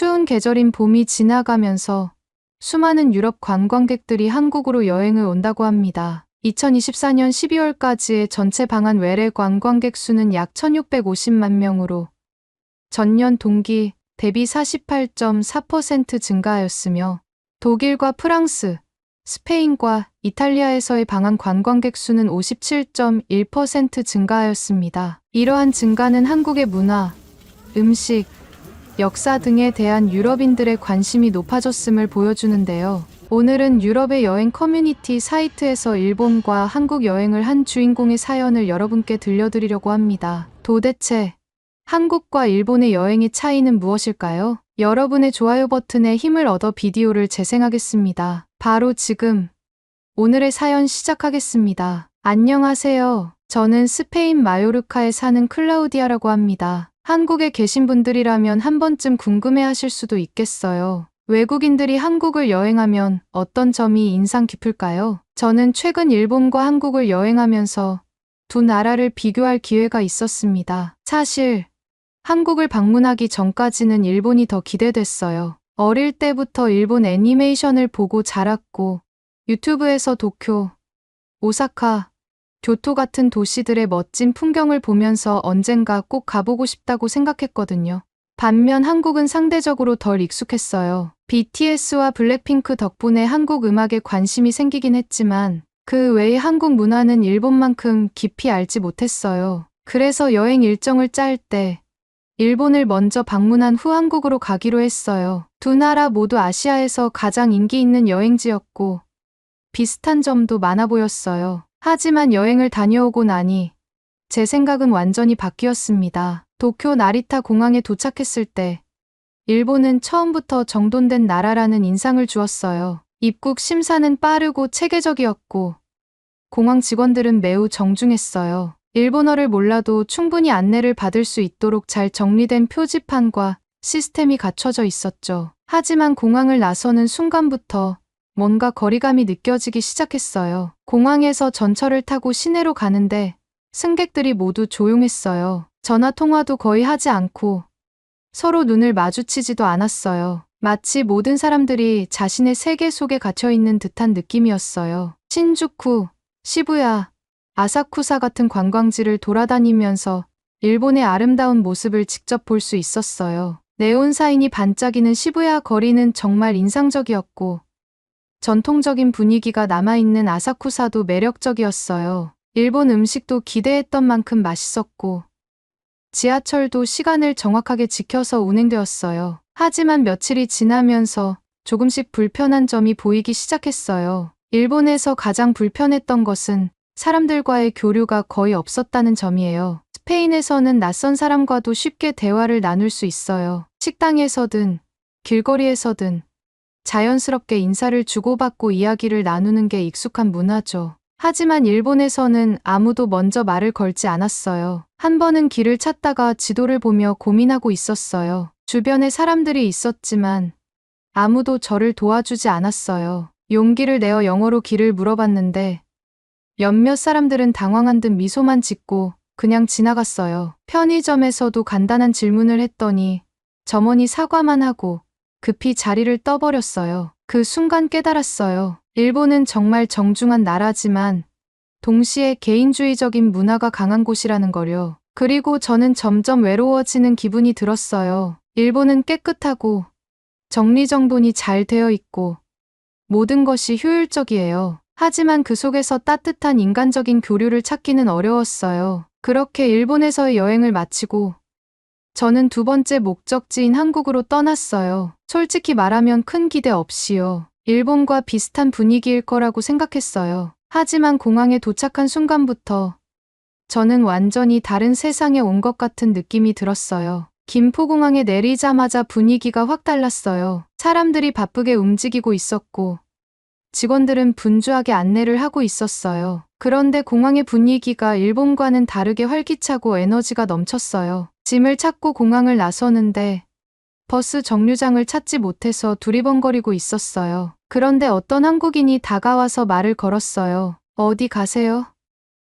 추운 계절인 봄이 지나가면서 수많은 유럽 관광객들이 한국으로 여행을 온다고 합니다. 2024년 12월까지의 전체 방한 외래 관광객 수는 약 1650만 명으로 전년 동기 대비 48.4% 증가하였으며 독일과 프랑스, 스페인과 이탈리아에서의 방한 관광객 수는 57.1% 증가하였습니다. 이러한 증가는 한국의 문화, 음식, 역사 등에 대한 유럽인들의 관심이 높아졌음을 보여주는데요. 오늘은 유럽의 여행 커뮤니티 사이트에서 일본과 한국 여행을 한 주인공의 사연을 여러분께 들려드리려고 합니다. 도대체 한국과 일본의 여행의 차이는 무엇일까요? 여러분의 좋아요 버튼에 힘을 얻어 비디오를 재생하겠습니다. 바로 지금 오늘의 사연 시작하겠습니다. 안녕하세요. 저는 스페인 마요르카에 사는 클라우디아라고 합니다. 한국에 계신 분들이라면 한 번쯤 궁금해하실 수도 있겠어요. 외국인들이 한국을 여행하면 어떤 점이 인상 깊을까요? 저는 최근 일본과 한국을 여행하면서 두 나라를 비교할 기회가 있었습니다. 사실 한국을 방문하기 전까지는 일본이 더 기대됐어요. 어릴 때부터 일본 애니메이션을 보고 자랐고 유튜브에서 도쿄, 오사카, 교토 같은 도시들의 멋진 풍경을 보면서 언젠가 꼭 가보고 싶다고 생각했거든요. 반면 한국은 상대적으로 덜 익숙했어요. BTS와 블랙핑크 덕분에 한국 음악에 관심이 생기긴 했지만 그 외에 한국 문화는 일본만큼 깊이 알지 못했어요. 그래서 여행 일정을 짤 때 일본을 먼저 방문한 후 한국으로 가기로 했어요. 두 나라 모두 아시아에서 가장 인기 있는 여행지였고 비슷한 점도 많아 보였어요. 하지만 여행을 다녀오고 나니 제 생각은 완전히 바뀌었습니다. 도쿄 나리타 공항에 도착했을 때 일본은 처음부터 정돈된 나라라는 인상을 주었어요. 입국 심사는 빠르고 체계적이었고 공항 직원들은 매우 정중했어요. 일본어를 몰라도 충분히 안내를 받을 수 있도록 잘 정리된 표지판과 시스템이 갖춰져 있었죠. 하지만 공항을 나서는 순간부터 뭔가 거리감이 느껴지기 시작했어요. 공항에서 전철을 타고 시내로 가는데 승객들이 모두 조용했어요. 전화 통화도 거의 하지 않고 서로 눈을 마주치지도 않았어요. 마치 모든 사람들이 자신의 세계 속에 갇혀있는 듯한 느낌이었어요. 신주쿠, 시부야, 아사쿠사 같은 관광지를 돌아다니면서 일본의 아름다운 모습을 직접 볼 수 있었어요. 네온사인이 반짝이는 시부야 거리는 정말 인상적이었고 전통적인 분위기가 남아있는 아사쿠사도 매력적이었어요. 일본 음식도 기대했던 만큼 맛있었고 지하철도 시간을 정확하게 지켜서 운행되었어요. 하지만 며칠이 지나면서 조금씩 불편한 점이 보이기 시작했어요. 일본에서 가장 불편했던 것은 사람들과의 교류가 거의 없었다는 점이에요. 스페인에서는 낯선 사람과도 쉽게 대화를 나눌 수 있어요. 식당에서든 길거리에서든 자연스럽게 인사를 주고받고 이야기를 나누는 게 익숙한 문화죠. 하지만 일본에서는 아무도 먼저 말을 걸지 않았어요. 한 번은 길을 찾다가 지도를 보며 고민하고 있었어요. 주변에 사람들이 있었지만 아무도 저를 도와주지 않았어요. 용기를 내어 영어로 길을 물어봤는데 몇몇 사람들은 당황한 듯 미소만 짓고 그냥 지나갔어요. 편의점에서도 간단한 질문을 했더니 점원이 사과만 하고 급히 자리를 떠버렸어요. 그 순간 깨달았어요. 일본은 정말 정중한 나라지만 동시에 개인주의적인 문화가 강한 곳이라는 거요. 그리고 저는 점점 외로워지는 기분이 들었어요. 일본은 깨끗하고 정리정돈이 잘 되어 있고 모든 것이 효율적이에요. 하지만 그 속에서 따뜻한 인간적인 교류를 찾기는 어려웠어요. 그렇게 일본에서의 여행을 마치고 저는 두 번째 목적지인 한국으로 떠났어요. 솔직히 말하면 큰 기대 없이요. 일본과 비슷한 분위기일 거라고 생각했어요. 하지만 공항에 도착한 순간부터 저는 완전히 다른 세상에 온 것 같은 느낌이 들었어요. 김포공항에 내리자마자 분위기가 확 달랐어요. 사람들이 바쁘게 움직이고 있었고 직원들은 분주하게 안내를 하고 있었어요. 그런데 공항의 분위기가 일본과는 다르게 활기차고 에너지가 넘쳤어요. 짐을 찾고 공항을 나서는데 버스 정류장을 찾지 못해서 두리번거리고 있었어요. 그런데 어떤 한국인이 다가와서 말을 걸었어요. 어디 가세요?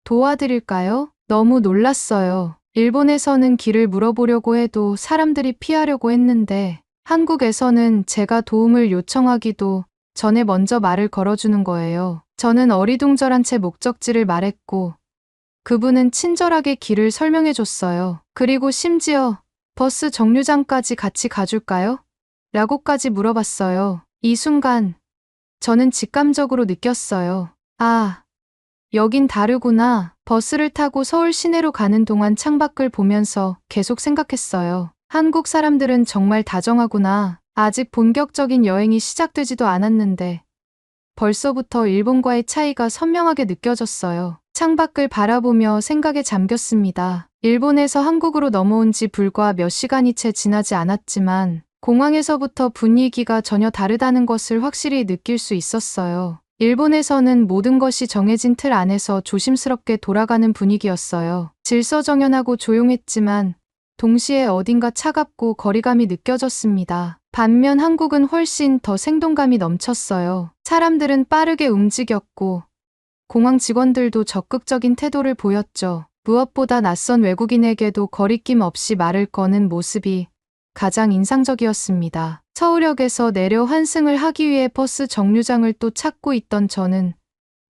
도와드릴까요? 너무 놀랐어요. 일본에서는 길을 물어보려고 해도 사람들이 피하려고 했는데 한국에서는 제가 도움을 요청하기도 전에 먼저 말을 걸어주는 거예요. 저는 어리둥절한 채 목적지를 말했고 그분은 친절하게 길을 설명해 줬어요. 그리고 심지어 버스 정류장까지 같이 가줄까요? 라고까지 물어봤어요. 이 순간 저는 직감적으로 느꼈어요. 아, 여긴 다르구나. 버스를 타고 서울 시내로 가는 동안 창밖을 보면서 계속 생각했어요. 한국 사람들은 정말 다정하구나. 아직 본격적인 여행이 시작되지도 않았는데 벌써부터 일본과의 차이가 선명하게 느껴졌어요. 창밖을 바라보며 생각에 잠겼습니다. 일본에서 한국으로 넘어온 지 불과 몇 시간이 채 지나지 않았지만 공항에서부터 분위기가 전혀 다르다는 것을 확실히 느낄 수 있었어요. 일본에서는 모든 것이 정해진 틀 안에서 조심스럽게 돌아가는 분위기였어요. 질서정연하고 조용했지만 동시에 어딘가 차갑고 거리감이 느껴졌습니다. 반면 한국은 훨씬 더 생동감이 넘쳤어요. 사람들은 빠르게 움직였고 공항 직원들도 적극적인 태도를 보였죠. 무엇보다 낯선 외국인에게도 거리낌 없이 말을 거는 모습이 가장 인상적이었습니다. 서울역에서 내려 환승을 하기 위해 버스 정류장을 또 찾고 있던 저는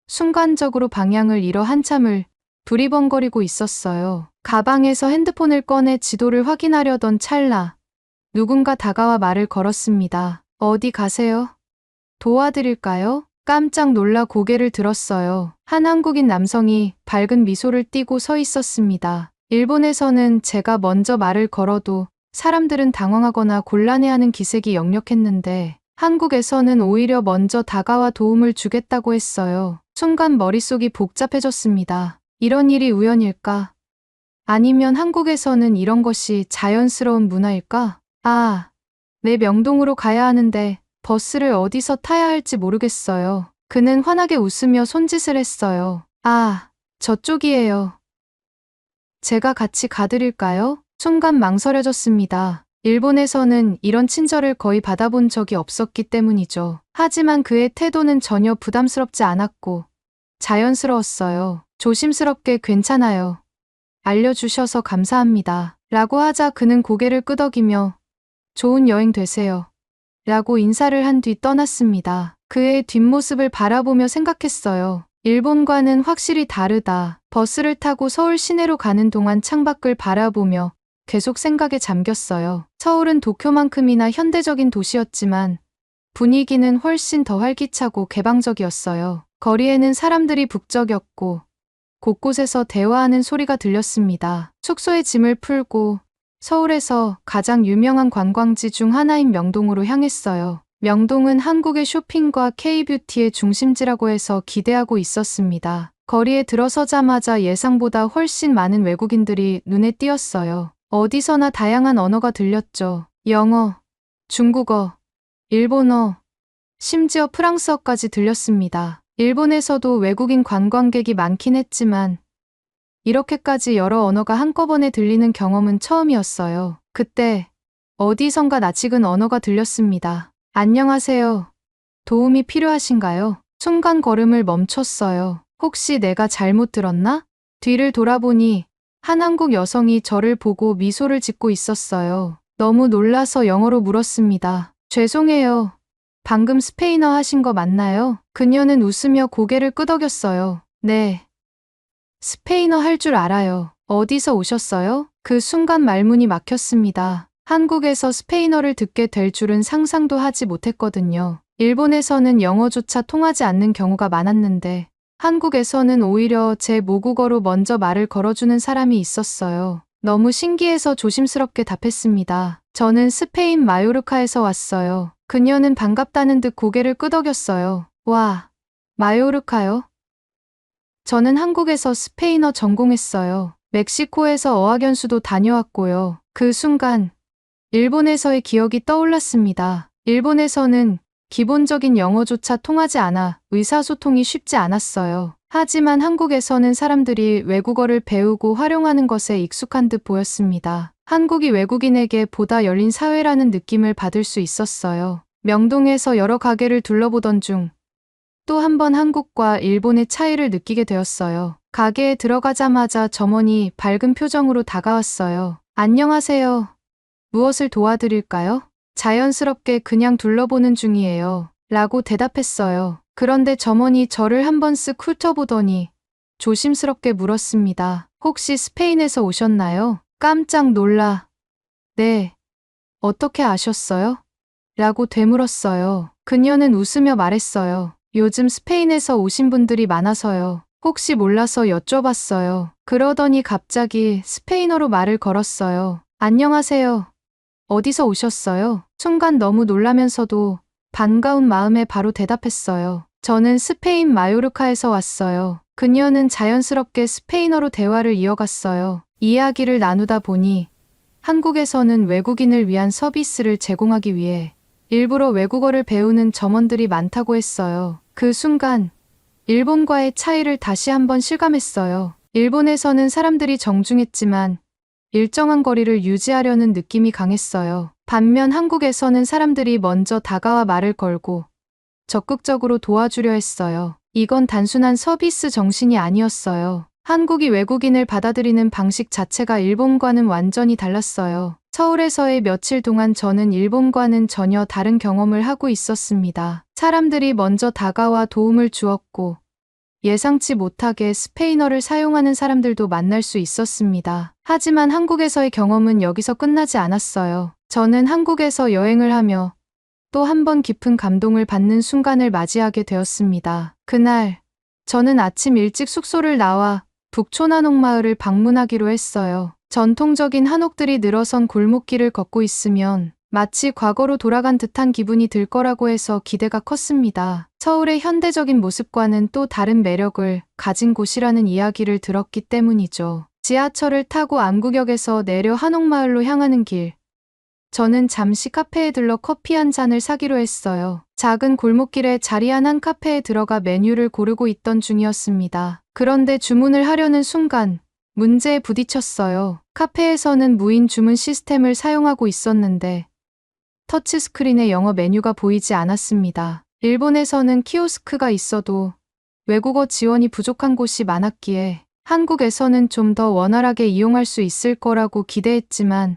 순간적으로 방향을 잃어 한참을 두리번거리고 있었어요. 가방에서 핸드폰을 꺼내 지도를 확인하려던 찰나 누군가 다가와 말을 걸었습니다. 어디 가세요? 도와드릴까요? 깜짝 놀라 고개를 들었어요. 한 한국인 남성이 밝은 미소를 띠고 서 있었습니다. 일본에서는 제가 먼저 말을 걸어도 사람들은 당황하거나 곤란해하는 기색이 역력했는데 한국에서는 오히려 먼저 다가와 도움을 주겠다고 했어요. 순간 머릿속이 복잡해졌습니다. 이런 일이 우연일까? 아니면 한국에서는 이런 것이 자연스러운 문화일까? 아, 내 명동으로 가야 하는데 버스를 어디서 타야 할지 모르겠어요. 그는 환하게 웃으며 손짓을 했어요. 아, 저쪽이에요. 제가 같이 가드릴까요? 순간 망설여졌습니다. 일본에서는 이런 친절을 거의 받아본 적이 없었기 때문이죠. 하지만 그의 태도는 전혀 부담스럽지 않았고 자연스러웠어요. 조심스럽게 괜찮아요. 알려주셔서 감사합니다. 라고 하자 그는 고개를 끄덕이며 좋은 여행 되세요. 라고 인사를 한 뒤 떠났습니다. 그의 뒷모습을 바라보며 생각했어요. 일본과는 확실히 다르다. 버스를 타고 서울 시내로 가는 동안 창밖을 바라보며 계속 생각에 잠겼어요. 서울은 도쿄만큼이나 현대적인 도시였지만 분위기는 훨씬 더 활기차고 개방적이었어요. 거리에는 사람들이 북적였고 곳곳에서 대화하는 소리가 들렸습니다. 숙소에 짐을 풀고 서울에서 가장 유명한 관광지 중 하나인 명동으로 향했어요. 명동은 한국의 쇼핑과 K-뷰티의 중심지라고 해서 기대하고 있었습니다. 거리에 들어서자마자 예상보다 훨씬 많은 외국인들이 눈에 띄었어요. 어디서나 다양한 언어가 들렸죠. 영어, 중국어, 일본어, 심지어 프랑스어까지 들렸습니다. 일본에서도 외국인 관광객이 많긴 했지만 이렇게까지 여러 언어가 한꺼번에 들리는 경험은 처음이었어요. 그때 어디선가 낯익은 언어가 들렸습니다. 안녕하세요. 도움이 필요하신가요? 순간 걸음을 멈췄어요. 혹시 내가 잘못 들었나? 뒤를 돌아보니 한 한국 여성이 저를 보고 미소를 짓고 있었어요. 너무 놀라서 영어로 물었습니다. 죄송해요. 방금 스페인어 하신 거 맞나요? 그녀는 웃으며 고개를 끄덕였어요. 네. 스페인어 할 줄 알아요. 어디서 오셨어요? 그 순간 말문이 막혔습니다. 한국에서 스페인어를 듣게 될 줄은 상상도 하지 못했거든요. 일본에서는 영어조차 통하지 않는 경우가 많았는데 한국에서는 오히려 제 모국어로 먼저 말을 걸어주는 사람이 있었어요. 너무 신기해서 조심스럽게 답했습니다. 저는 스페인 마요르카에서 왔어요. 그녀는 반갑다는 듯 고개를 끄덕였어요. 와, 마요르카요? 저는 한국에서 스페인어 전공했어요. 멕시코에서 어학연수도 다녀왔고요. 그 순간 일본에서의 기억이 떠올랐습니다. 일본에서는 기본적인 영어조차 통하지 않아 의사소통이 쉽지 않았어요. 하지만 한국에서는 사람들이 외국어를 배우고 활용하는 것에 익숙한 듯 보였습니다. 한국이 외국인에게 보다 열린 사회라는 느낌을 받을 수 있었어요. 명동에서 여러 가게를 둘러보던 중 또 한 번 한국과 일본의 차이를 느끼게 되었어요. 가게에 들어가자마자 점원이 밝은 표정으로 다가왔어요. 안녕하세요. 무엇을 도와드릴까요? 자연스럽게 그냥 둘러보는 중이에요. 라고 대답했어요. 그런데 점원이 저를 한번 쓱 훑어보더니 조심스럽게 물었습니다. 혹시 스페인에서 오셨나요? 깜짝 놀라. 네. 어떻게 아셨어요? 라고 되물었어요. 그녀는 웃으며 말했어요. 요즘 스페인에서 오신 분들이 많아서요. 혹시 몰라서 여쭤봤어요. 그러더니 갑자기 스페인어로 말을 걸었어요. 안녕하세요. 어디서 오셨어요? 순간 너무 놀라면서도 반가운 마음에 바로 대답했어요. 저는 스페인 마요르카에서 왔어요. 그녀는 자연스럽게 스페인어로 대화를 이어갔어요. 이야기를 나누다 보니 한국에서는 외국인을 위한 서비스를 제공하기 위해 일부러 외국어를 배우는 점원들이 많다고 했어요. 그 순간 일본과의 차이를 다시 한번 실감했어요. 일본에서는 사람들이 정중했지만 일정한 거리를 유지하려는 느낌이 강했어요. 반면 한국에서는 사람들이 먼저 다가와 말을 걸고 적극적으로 도와주려 했어요. 이건 단순한 서비스 정신이 아니었어요. 한국이 외국인을 받아들이는 방식 자체가 일본과는 완전히 달랐어요. 서울에서의 며칠 동안 저는 일본과는 전혀 다른 경험을 하고 있었습니다. 사람들이 먼저 다가와 도움을 주었고 예상치 못하게 스페인어를 사용하는 사람들도 만날 수 있었습니다. 하지만 한국에서의 경험은 여기서 끝나지 않았어요. 저는 한국에서 여행을 하며 또 한 번 깊은 감동을 받는 순간을 맞이하게 되었습니다. 그날 저는 아침 일찍 숙소를 나와 북촌 한옥마을을 방문하기로 했어요. 전통적인 한옥들이 늘어선 골목길을 걷고 있으면 마치 과거로 돌아간 듯한 기분이 들 거라고 해서 기대가 컸습니다. 서울의 현대적인 모습과는 또 다른 매력을 가진 곳이라는 이야기를 들었기 때문이죠. 지하철을 타고 안구역에서 내려 한옥마을로 향하는 길. 저는 잠시 카페에 들러 커피 한 잔을 사기로 했어요. 작은 골목길에 자리한 한 카페에 들어가 메뉴를 고르고 있던 중이었습니다. 그런데 주문을 하려는 순간 문제에 부딪혔어요. 카페에서는 무인 주문 시스템을 사용하고 있었는데 터치스크린에 영어 메뉴가 보이지 않았습니다. 일본에서는 키오스크가 있어도 외국어 지원이 부족한 곳이 많았기에 한국에서는 좀 더 원활하게 이용할 수 있을 거라고 기대했지만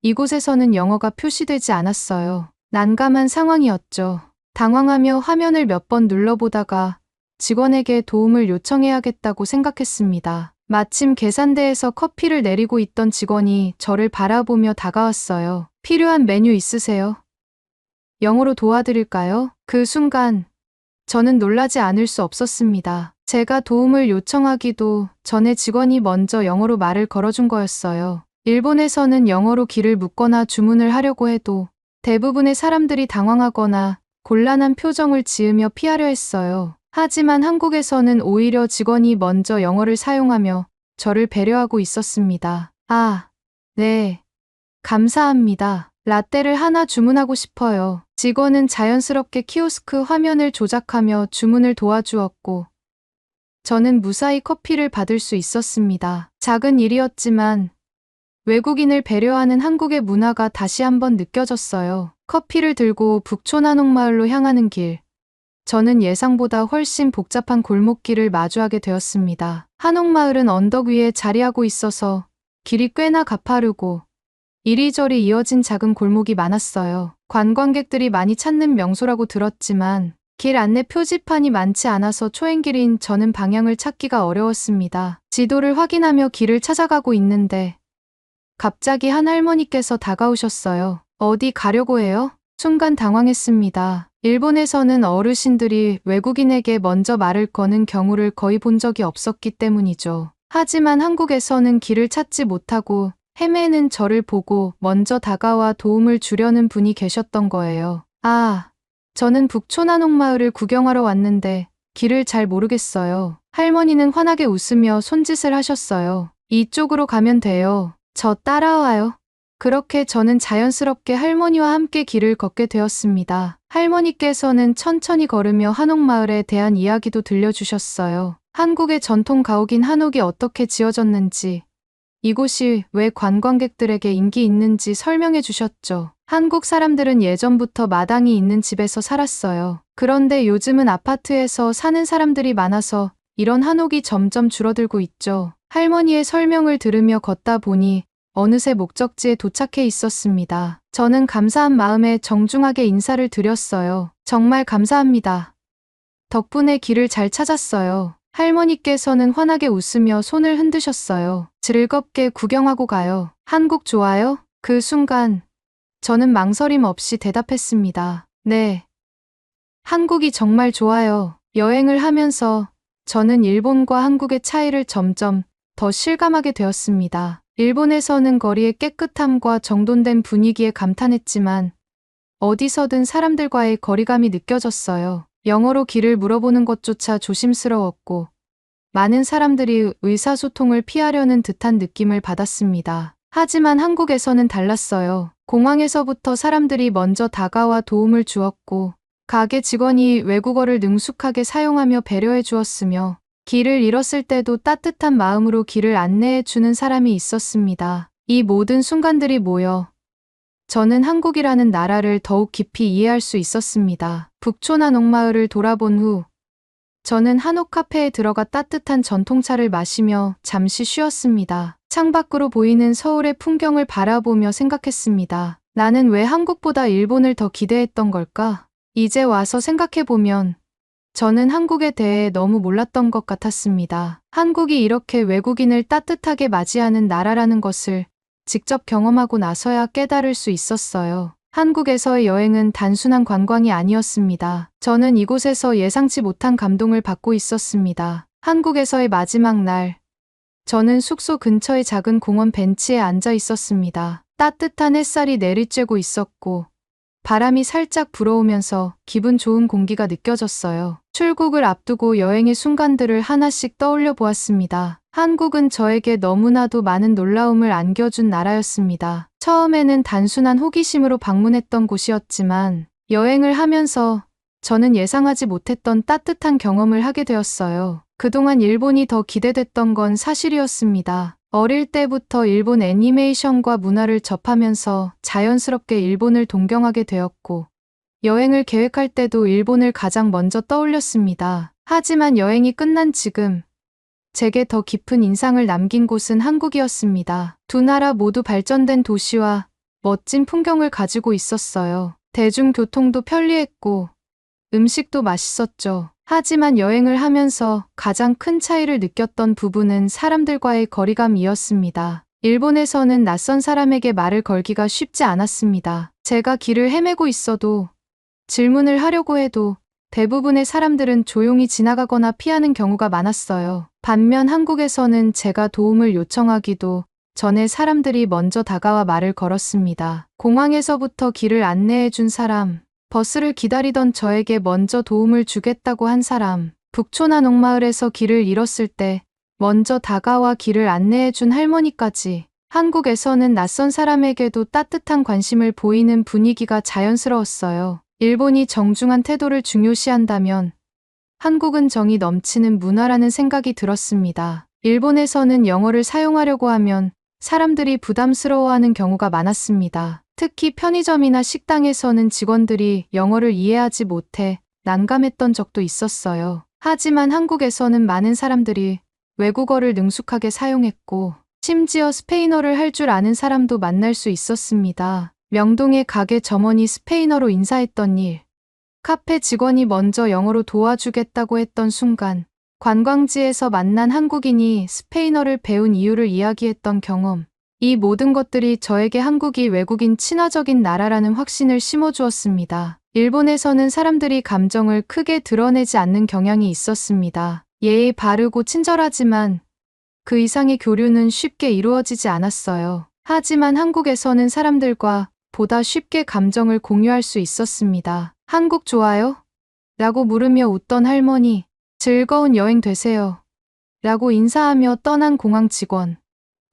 이곳에서는 영어가 표시되지 않았어요. 난감한 상황이었죠. 당황하며 화면을 몇 번 눌러보다가 직원에게 도움을 요청해야겠다고 생각했습니다. 마침 계산대에서 커피를 내리고 있던 직원이 저를 바라보며 다가왔어요. 필요한 메뉴 있으세요? 영어로 도와드릴까요? 그 순간 저는 놀라지 않을 수 없었습니다. 제가 도움을 요청하기도 전에 직원이 먼저 영어로 말을 걸어준 거였어요. 일본에서는 영어로 길을 묻거나 주문을 하려고 해도 대부분의 사람들이 당황하거나 곤란한 표정을 지으며 피하려 했어요. 하지만 한국에서는 오히려 직원이 먼저 영어를 사용하며 저를 배려하고 있었습니다. 아, 네. 감사합니다. 라떼를 하나 주문하고 싶어요. 직원은 자연스럽게 키오스크 화면을 조작하며 주문을 도와주었고 저는 무사히 커피를 받을 수 있었습니다. 작은 일이었지만 외국인을 배려하는 한국의 문화가 다시 한번 느껴졌어요. 커피를 들고 북촌 한옥마을로 향하는 길. 저는 예상보다 훨씬 복잡한 골목길을 마주하게 되었습니다. 한옥마을은 언덕 위에 자리하고 있어서 길이 꽤나 가파르고 이리저리 이어진 작은 골목이 많았어요. 관광객들이 많이 찾는 명소라고 들었지만 길 안내 표지판이 많지 않아서 초행길인 저는 방향을 찾기가 어려웠습니다. 지도를 확인하며 길을 찾아가고 있는데 갑자기 한 할머니께서 다가오셨어요. 어디 가려고 해요? 순간 당황했습니다. 일본에서는 어르신들이 외국인에게 먼저 말을 거는 경우를 거의 본 적이 없었기 때문이죠. 하지만 한국에서는 길을 찾지 못하고 헤매는 저를 보고 먼저 다가와 도움을 주려는 분이 계셨던 거예요. 아, 저는 북촌 한옥마을을 구경하러 왔는데 길을 잘 모르겠어요. 할머니는 환하게 웃으며 손짓을 하셨어요. 이쪽으로 가면 돼요. 저 따라와요. 그렇게 저는 자연스럽게 할머니와 함께 길을 걷게 되었습니다. 할머니께서는 천천히 걸으며 한옥마을에 대한 이야기도 들려주셨어요. 한국의 전통 가옥인 한옥이 어떻게 지어졌는지, 이곳이 왜 관광객들에게 인기 있는지 설명해 주셨죠. 한국 사람들은 예전부터 마당이 있는 집에서 살았어요. 그런데 요즘은 아파트에서 사는 사람들이 많아서 이런 한옥이 점점 줄어들고 있죠. 할머니의 설명을 들으며 걷다 보니 어느새 목적지에 도착해 있었습니다. 저는 감사한 마음에 정중하게 인사를 드렸어요. 정말 감사합니다. 덕분에 길을 잘 찾았어요. 할머니께서는 환하게 웃으며 손을 흔드셨어요. 즐겁게 구경하고 가요. 한국 좋아요? 그 순간 저는 망설임 없이 대답했습니다. 네. 한국이 정말 좋아요. 여행을 하면서 저는 일본과 한국의 차이를 점점 더 실감하게 되었습니다. 일본에서는 거리의 깨끗함과 정돈된 분위기에 감탄했지만 어디서든 사람들과의 거리감이 느껴졌어요. 영어로 길을 물어보는 것조차 조심스러웠고 많은 사람들이 의사소통을 피하려는 듯한 느낌을 받았습니다. 하지만 한국에서는 달랐어요. 공항에서부터 사람들이 먼저 다가와 도움을 주었고 가게 직원이 외국어를 능숙하게 사용하며 배려해 주었으며 길을 잃었을 때도 따뜻한 마음으로 길을 안내해 주는 사람이 있었습니다. 이 모든 순간들이 모여 저는 한국이라는 나라를 더욱 깊이 이해할 수 있었습니다. 북촌 한옥마을을 돌아본 후 저는 한옥 카페에 들어가 따뜻한 전통차를 마시며 잠시 쉬었습니다. 창밖으로 보이는 서울의 풍경을 바라보며 생각했습니다. 나는 왜 한국보다 일본을 더 기대했던 걸까? 이제 와서 생각해보면 저는 한국에 대해 너무 몰랐던 것 같았습니다. 한국이 이렇게 외국인을 따뜻하게 맞이하는 나라라는 것을 직접 경험하고 나서야 깨달을 수 있었어요. 한국에서의 여행은 단순한 관광이 아니었습니다. 저는 이곳에서 예상치 못한 감동을 받고 있었습니다. 한국에서의 마지막 날, 저는 숙소 근처의 작은 공원 벤치에 앉아 있었습니다. 따뜻한 햇살이 내리쬐고 있었고 바람이 살짝 불어오면서 기분 좋은 공기가 느껴졌어요. 출국을 앞두고 여행의 순간들을 하나씩 떠올려 보았습니다. 한국은 저에게 너무나도 많은 놀라움을 안겨준 나라였습니다. 처음에는 단순한 호기심으로 방문했던 곳이었지만 여행을 하면서 저는 예상하지 못했던 따뜻한 경험을 하게 되었어요. 그동안 일본이 더 기대됐던 건 사실이었습니다. 어릴 때부터 일본 애니메이션과 문화를 접하면서 자연스럽게 일본을 동경하게 되었고 여행을 계획할 때도 일본을 가장 먼저 떠올렸습니다. 하지만 여행이 끝난 지금 제게 더 깊은 인상을 남긴 곳은 한국이었습니다. 두 나라 모두 발전된 도시와 멋진 풍경을 가지고 있었어요. 대중교통도 편리했고 음식도 맛있었죠. 하지만 여행을 하면서 가장 큰 차이를 느꼈던 부분은 사람들과의 거리감이었습니다. 일본에서는 낯선 사람에게 말을 걸기가 쉽지 않았습니다. 제가 길을 헤매고 있어도 질문을 하려고 해도 대부분의 사람들은 조용히 지나가거나 피하는 경우가 많았어요. 반면 한국에서는 제가 도움을 요청하기도 전에 사람들이 먼저 다가와 말을 걸었습니다. 공항에서부터 길을 안내해 준 사람, 버스를 기다리던 저에게 먼저 도움을 주겠다고 한 사람, 북촌 한옥마을에서 길을 잃었을 때 먼저 다가와 길을 안내해 준 할머니까지 한국에서는 낯선 사람에게도 따뜻한 관심을 보이는 분위기가 자연스러웠어요. 일본이 정중한 태도를 중요시한다면 한국은 정이 넘치는 문화라는 생각이 들었습니다. 일본에서는 영어를 사용하려고 하면 사람들이 부담스러워하는 경우가 많았습니다. 특히 편의점이나 식당에서는 직원들이 영어를 이해하지 못해 난감했던 적도 있었어요. 하지만 한국에서는 많은 사람들이 외국어를 능숙하게 사용했고 심지어 스페인어를 할 줄 아는 사람도 만날 수 있었습니다. 명동의 가게 점원이 스페인어로 인사했던 일, 카페 직원이 먼저 영어로 도와주겠다고 했던 순간, 관광지에서 만난 한국인이 스페인어를 배운 이유를 이야기했던 경험, 이 모든 것들이 저에게 한국이 외국인 친화적인 나라라는 확신을 심어주었습니다. 일본에서는 사람들이 감정을 크게 드러내지 않는 경향이 있었습니다. 예의 바르고 친절하지만 그 이상의 교류는 쉽게 이루어지지 않았어요. 하지만 한국에서는 사람들과 보다 쉽게 감정을 공유할 수 있었습니다. 한국 좋아요? 라고 물으며 웃던 할머니, 즐거운 여행 되세요. 라고 인사하며 떠난 공항 직원,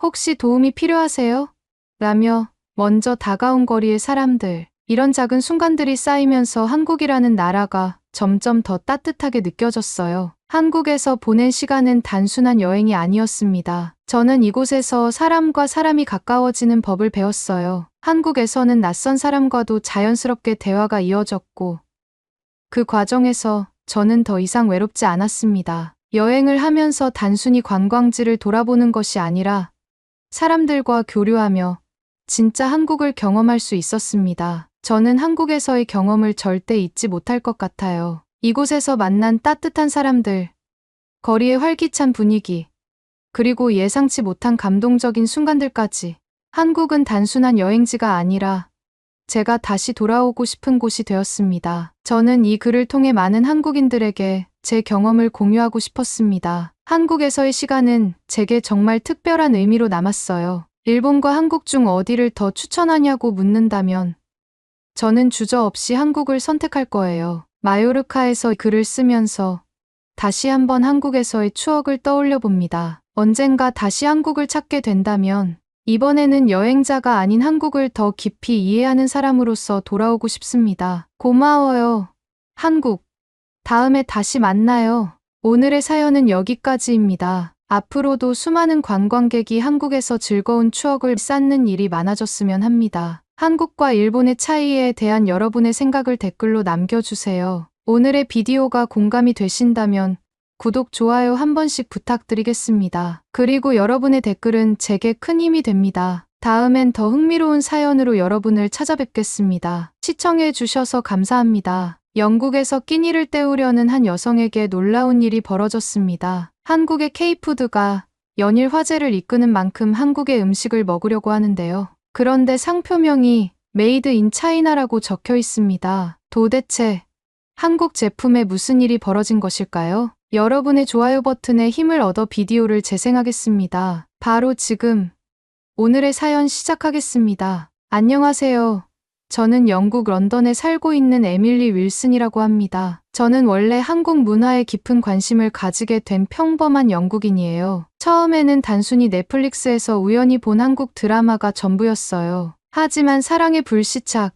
혹시 도움이 필요하세요? 라며 먼저 다가온 거리의 사람들, 이런 작은 순간들이 쌓이면서 한국이라는 나라가 점점 더 따뜻하게 느껴졌어요. 한국에서 보낸 시간은 단순한 여행이 아니었습니다. 저는 이곳에서 사람과 사람이 가까워지는 법을 배웠어요. 한국에서는 낯선 사람과도 자연스럽게 대화가 이어졌고 그 과정에서 저는 더 이상 외롭지 않았습니다. 여행을 하면서 단순히 관광지를 돌아보는 것이 아니라 사람들과 교류하며 진짜 한국을 경험할 수 있었습니다. 저는 한국에서의 경험을 절대 잊지 못할 것 같아요. 이곳에서 만난 따뜻한 사람들, 거리의 활기찬 분위기, 그리고 예상치 못한 감동적인 순간들까지. 한국은 단순한 여행지가 아니라 제가 다시 돌아오고 싶은 곳이 되었습니다. 저는 이 글을 통해 많은 한국인들에게 제 경험을 공유하고 싶었습니다. 한국에서의 시간은 제게 정말 특별한 의미로 남았어요. 일본과 한국 중 어디를 더 추천하냐고 묻는다면 저는 주저없이 한국을 선택할 거예요. 마요르카에서 글을 쓰면서 다시 한번 한국에서의 추억을 떠올려 봅니다. 언젠가 다시 한국을 찾게 된다면 이번에는 여행자가 아닌 한국을 더 깊이 이해하는 사람으로서 돌아오고 싶습니다. 고마워요, 한국. 다음에 다시 만나요. 오늘의 사연은 여기까지입니다. 앞으로도 수많은 관광객이 한국에서 즐거운 추억을 쌓는 일이 많아졌으면 합니다. 한국과 일본의 차이에 대한 여러분의 생각을 댓글로 남겨주세요. 오늘의 비디오가 공감이 되신다면 구독, 좋아요 한 번씩 부탁드리겠습니다. 그리고 여러분의 댓글은 제게 큰 힘이 됩니다. 다음엔 더 흥미로운 사연으로 여러분을 찾아뵙겠습니다. 시청해주셔서 감사합니다. 영국에서 끼니를 때우려는 한 여성에게 놀라운 일이 벌어졌습니다. 한국의 K푸드가 연일 화제를 이끄는 만큼 한국의 음식을 먹으려고 하는데요. 그런데 상표명이 메이드 인 차이나라고 적혀 있습니다. 도대체 한국 제품에 무슨 일이 벌어진 것일까요? 여러분의 좋아요 버튼에 힘을 얻어 비디오를 재생하겠습니다. 바로 지금 오늘의 사연 시작하겠습니다. 안녕하세요. 저는 영국 런던에 살고 있는 에밀리 윌슨이라고 합니다. 저는 원래 한국 문화에 깊은 관심을 가지게 된 평범한 영국인이에요. 처음에는 단순히 넷플릭스에서 우연히 본 한국 드라마가 전부였어요. 하지만 사랑의 불시착,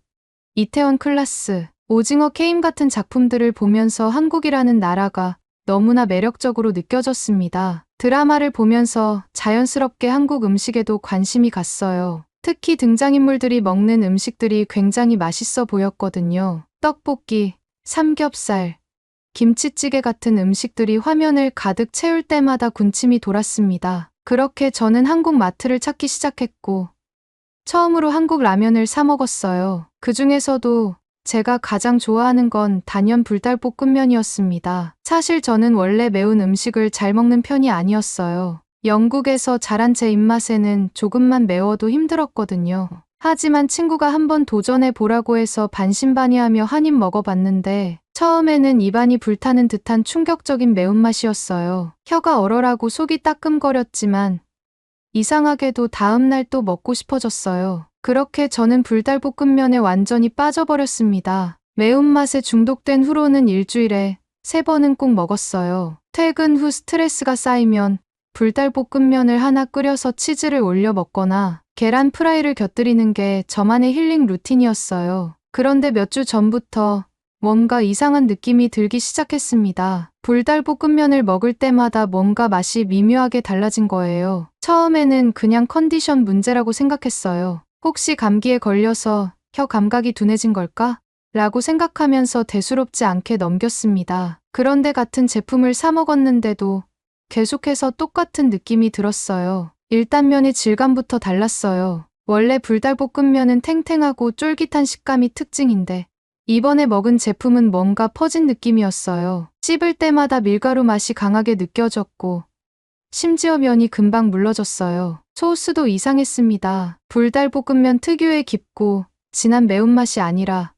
이태원 클라스, 오징어 게임 같은 작품들을 보면서 한국이라는 나라가 너무나 매력적으로 느껴졌습니다. 드라마를 보면서 자연스럽게 한국 음식에도 관심이 갔어요. 특히 등장인물들이 먹는 음식들이 굉장히 맛있어 보였거든요. 떡볶이, 삼겹살, 김치찌개 같은 음식들이 화면을 가득 채울 때마다 군침이 돌았습니다. 그렇게 저는 한국 마트를 찾기 시작했고 처음으로 한국 라면을 사 먹었어요. 그 중에서도 제가 가장 좋아하는 건 단연 불닭볶음면이었습니다. 사실 저는 원래 매운 음식을 잘 먹는 편이 아니었어요. 영국에서 자란 제 입맛에는 조금만 매워도 힘들었거든요. 하지만 친구가 한번 도전해 보라고 해서 반신반의하며 한 입 먹어봤는데 처음에는 입안이 불타는 듯한 충격적인 매운맛이었어요. 혀가 얼얼하고 속이 따끔거렸지만 이상하게도 다음날 또 먹고 싶어졌어요. 그렇게 저는 불닭볶음면에 완전히 빠져버렸습니다. 매운맛에 중독된 후로는 일주일에 3번은 꼭 먹었어요. 퇴근 후 스트레스가 쌓이면 불닭볶음면을 하나 끓여서 치즈를 올려 먹거나 계란 프라이를 곁들이는 게 저만의 힐링 루틴이었어요. 그런데 몇 주 전부터 뭔가 이상한 느낌이 들기 시작했습니다. 불닭볶음면을 먹을 때마다 뭔가 맛이 미묘하게 달라진 거예요. 처음에는 그냥 컨디션 문제라고 생각했어요. 혹시 감기에 걸려서 혀 감각이 둔해진 걸까? 라고 생각하면서 대수롭지 않게 넘겼습니다. 그런데 같은 제품을 사 먹었는데도 계속해서 똑같은 느낌이 들었어요. 일단 면의 질감부터 달랐어요. 원래 불닭볶음면은 탱탱하고 쫄깃한 식감이 특징인데 이번에 먹은 제품은 뭔가 퍼진 느낌이었어요. 씹을 때마다 밀가루 맛이 강하게 느껴졌고 심지어 면이 금방 물러졌어요. 소스도 이상했습니다. 불닭볶음면 특유의 깊고 진한 매운맛이 아니라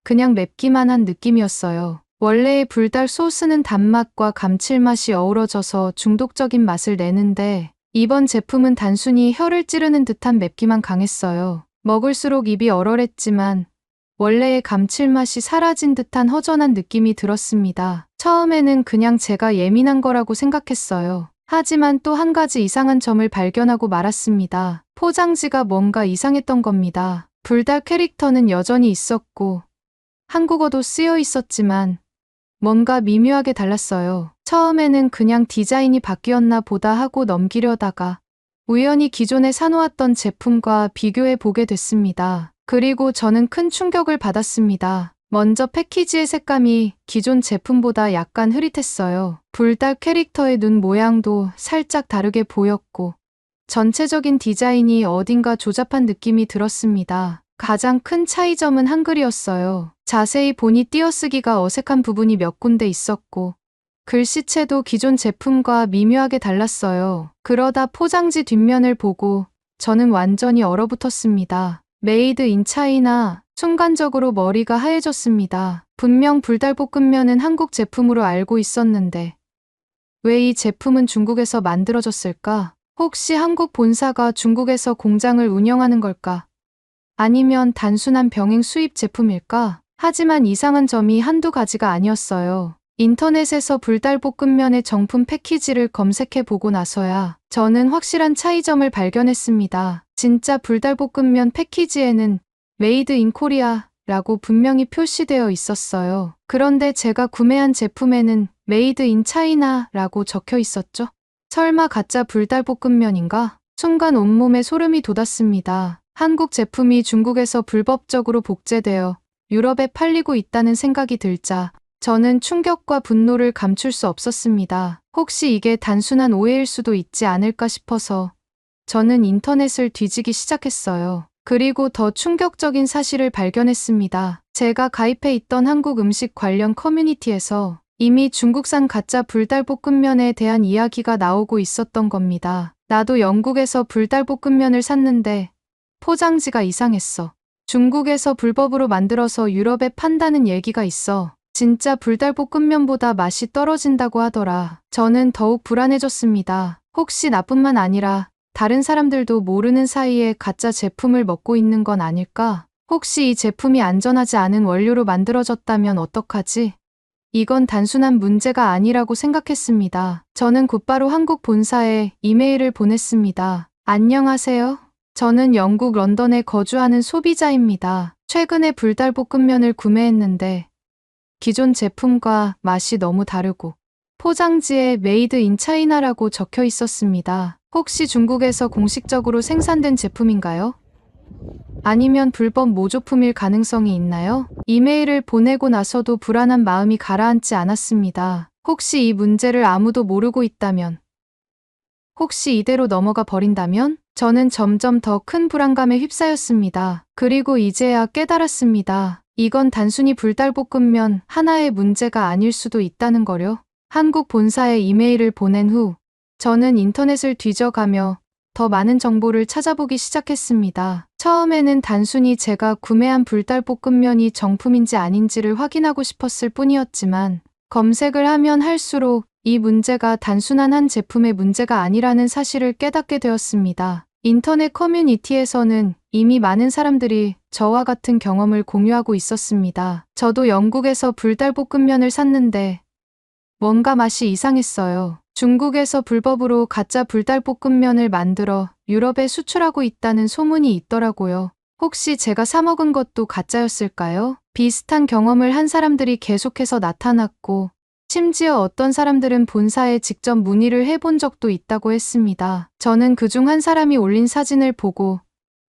그냥 맵기만 한 느낌이었어요. 원래의 불닭 소스는 단맛과 감칠맛이 어우러져서 중독적인 맛을 내는데 이번 제품은 단순히 혀를 찌르는 듯한 맵기만 강했어요. 먹을수록 입이 얼얼했지만 원래의 감칠맛이 사라진 듯한 허전한 느낌이 들었습니다. 처음에는 그냥 제가 예민한 거라고 생각했어요. 하지만 또 한 가지 이상한 점을 발견하고 말았습니다. 포장지가 뭔가 이상했던 겁니다. 불닭 캐릭터는 여전히 있었고 한국어도 쓰여 있었지만 뭔가 미묘하게 달랐어요. 처음에는 그냥 디자인이 바뀌었나 보다 하고 넘기려다가 우연히 기존에 사놓았던 제품과 비교해 보게 됐습니다. 그리고 저는 큰 충격을 받았습니다. 먼저 패키지의 색감이 기존 제품보다 약간 흐릿했어요. 불닭 캐릭터의 눈 모양도 살짝 다르게 보였고 전체적인 디자인이 어딘가 조잡한 느낌이 들었습니다. 가장 큰 차이점은 한글이었어요. 자세히 보니 띄어쓰기가 어색한 부분이 몇 군데 있었고 글씨체도 기존 제품과 미묘하게 달랐어요. 그러다 포장지 뒷면을 보고 저는 완전히 얼어붙었습니다. 메이드 인 차이나. 순간적으로 머리가 하얘졌습니다. 분명 불달볶음면은 한국 제품으로 알고 있었는데 왜 이 제품은 중국에서 만들어졌을까? 혹시 한국 본사가 중국에서 공장을 운영하는 걸까? 아니면 단순한 병행 수입 제품일까? 하지만 이상한 점이 한두 가지가 아니었어요. 인터넷에서 불달볶음면의 정품 패키지를 검색해 보고 나서야 저는 확실한 차이점을 발견했습니다. 진짜 불달볶음면 패키지에는 메이드 인 코리아 라고 분명히 표시되어 있었어요. 그런데 제가 구매한 제품에는 메이드 인 차이나 라고 적혀 있었죠? 설마 가짜 불달볶음면인가? 순간 온몸에 소름이 돋았습니다. 한국 제품이 중국에서 불법적으로 복제되어 유럽에 팔리고 있다는 생각이 들자 저는 충격과 분노를 감출 수 없었습니다. 혹시 이게 단순한 오해일 수도 있지 않을까 싶어서 저는 인터넷을 뒤지기 시작했어요. 그리고 더 충격적인 사실을 발견했습니다. 제가 가입해 있던 한국 음식 관련 커뮤니티에서 이미 중국산 가짜 불달볶음면에 대한 이야기가 나오고 있었던 겁니다. 나도 영국에서 불달볶음면을 샀는데 포장지가 이상했어. 중국에서 불법으로 만들어서 유럽에 판다는 얘기가 있어. 진짜 불달볶음면보다 맛이 떨어진다고 하더라. 저는 더욱 불안해졌습니다. 혹시 나뿐만 아니라 다른 사람들도 모르는 사이에 가짜 제품을 먹고 있는 건 아닐까? 혹시 이 제품이 안전하지 않은 원료로 만들어졌다면 어떡하지? 이건 단순한 문제가 아니라고 생각했습니다. 저는 곧바로 한국 본사에 이메일을 보냈습니다. 안녕하세요. 저는 영국 런던에 거주하는 소비자입니다. 최근에 불달볶음면을 구매했는데 기존 제품과 맛이 너무 다르고 포장지에 메이드 인 차이나라고 적혀 있었습니다. 혹시 중국에서 공식적으로 생산된 제품인가요? 아니면 불법 모조품일 가능성이 있나요? 이메일을 보내고 나서도 불안한 마음이 가라앉지 않았습니다. 혹시 이 문제를 아무도 모르고 있다면? 혹시 이대로 넘어가 버린다면? 저는 점점 더 큰 불안감에 휩싸였습니다. 그리고 이제야 깨달았습니다. 이건 단순히 불달볶음면 하나의 문제가 아닐 수도 있다는 거요. 한국 본사에 이메일을 보낸 후 저는 인터넷을 뒤져가며 더 많은 정보를 찾아보기 시작했습니다. 처음에는 단순히 제가 구매한 불달볶음면이 정품인지 아닌지를 확인하고 싶었을 뿐이었지만 검색을 하면 할수록 이 문제가 단순한 한 제품의 문제가 아니라는 사실을 깨닫게 되었습니다. 인터넷 커뮤니티에서는 이미 많은 사람들이 저와 같은 경험을 공유하고 있었습니다. 저도 영국에서 불달볶음면을 샀는데 뭔가 맛이 이상했어요. 중국에서 불법으로 가짜 불달볶음면을 만들어 유럽에 수출하고 있다는 소문이 있더라고요. 혹시 제가 사 먹은 것도 가짜였을까요? 비슷한 경험을 한 사람들이 계속해서 나타났고 심지어 어떤 사람들은 본사에 직접 문의를 해본 적도 있다고 했습니다. 저는 그중 한 사람이 올린 사진을 보고